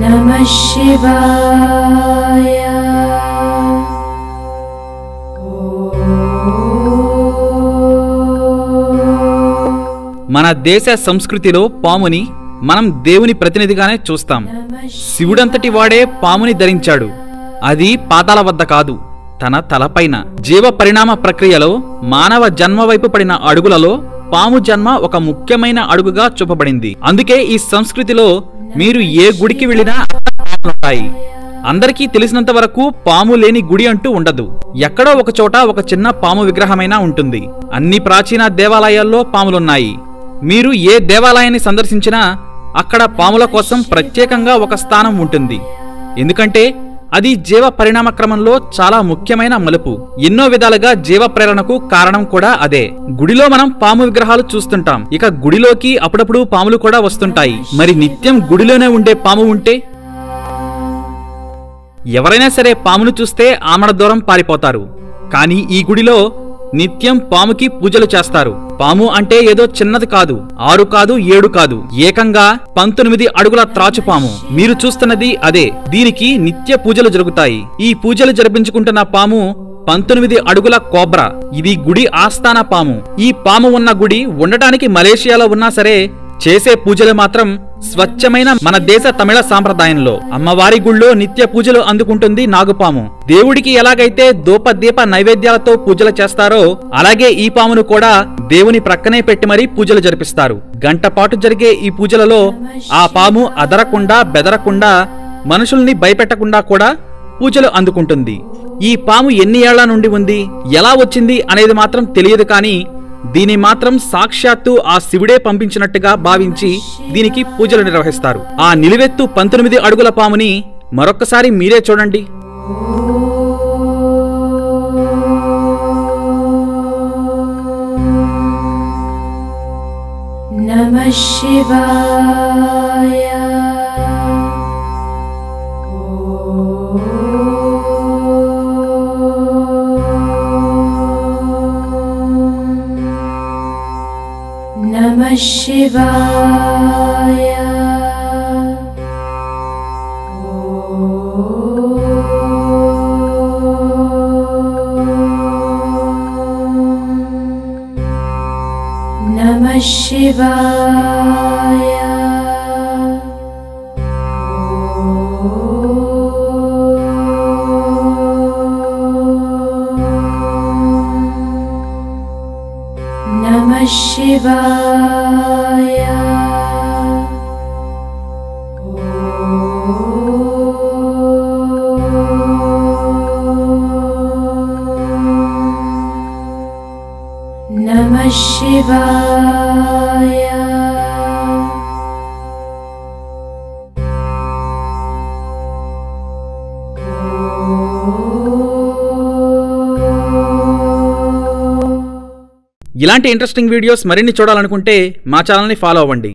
नमः शिवाय। మన దేశ సంస్కృతిలో పాముని మనం దేవుని ప్రతినిధిగానే చూస్తాం. శివుడంతటి వాడే పాముని ధరించాడు. అది పాతాళ వద్ద కాదు, తన తలపైన. జీవ పరిణామ ప్రక్రియలో మానవ జన్మ వైపు పడిన అడుగులలో పాము జన్మ ఒక ముఖ్యమైన అడుగుగా చూపబడింది. అందుకే ఈ సంస్కృతిలో మీరు ఏ గుడికి వెళ్ళినా పాములుంటాయి. అందరికీ తెలిసినంత వరకు పాము లేని గుడి అంటూ ఉండదు. ఎక్కడో ఒక చోట ఒక చిన్న పాము విగ్రహమైనా ఉంటుంది. అన్ని ప్రాచీన దేవాలయాల్లో పాములున్నాయి. మీరు ఏ దేవాలయాన్ని సందర్శించినా అక్కడ పాముల కోసం ప్రత్యేకంగా ఒక స్థానం ఉంటుంది. ఎందుకంటే అది జీవ పరిణామ క్రమంలో చాలా ముఖ్యమైన మలుపు. ఎన్నో విధాలుగా జీవ ప్రేరణకు కారణం కూడా అదే. గుడిలో మనం పాము విగ్రహాలు చూస్తుంటాం. ఇక గుడిలోకి అప్పుడప్పుడు పాములు కూడా వస్తుంటాయి. మరి నిత్యం గుడిలోనే ఉండే పాము ఉంటే ఎవరైనా సరే పామును చూస్తే ఆమడ దూరం పారిపోతారు. కానీ ఈ గుడిలో నిత్యం పాముకి పూజలు చేస్తారు. పాము అంటే ఏదో చిన్నది కాదు, 6 కాదు 7 కాదు, ఏకంగా 19 అడుగుల త్రాచుపాము. మీరు చూస్తున్నది అదే. దీనికి నిత్య పూజలు జరుగుతాయి. ఈ పూజలు జరిపించుకుంటున్న పాము 19 అడుగుల కోబ్రా. ఇది గుడి ఆస్థాన పాము. ఈ పాము ఉన్న గుడి ఉండటానికి మలేషియాలో ఉన్నా సరే చేసే పూజలు మాత్రం స్వచ్ఛమైన మన దేశ తమిళ సాంప్రదాయంలో. అమ్మవారి గుళ్ళో నిత్య పూజలు అందుకుంటుంది నాగుపాము. దేవుడికి ఎలాగైతే దూపదీప నైవేద్యాలతో పూజలు చేస్తారో అలాగే ఈ పామును కూడా దేవుని ప్రక్కనే పెట్టి మరీ పూజలు జరిపిస్తారు. గంట పాటు జరిగే ఈ పూజలలో ఆ పాము అదరకుండా బెదరకుండా మనుషుల్ని భయపెట్టకుండా కూడా పూజలు అందుకుంటుంది. ఈ పాము ఎన్ని ఏళ్ల నుండి ఉంది, ఎలా వచ్చింది అనేది మాత్రం తెలియదు. కానీ దీని మాత్రం సాక్షాత్తు ఆ శివుడే పంపించినట్టుగా భావించి దీనికి పూజలు నిర్వహిస్తారు. ఆ నిలువెత్తు 19 అడుగుల పాముని మరొక్కసారి మీరే చూడండి. नमः शिवाय। नमः शिवाय। नमः शिवाय। नमः शिवाय। नमः शिवाय। ఇలాంటి ఇంట్రెస్టింగ్ వీడియోస్ మరిన్ని చూడాలనుకుంటే మా ఛానల్ని ఫాలో అవ్వండి.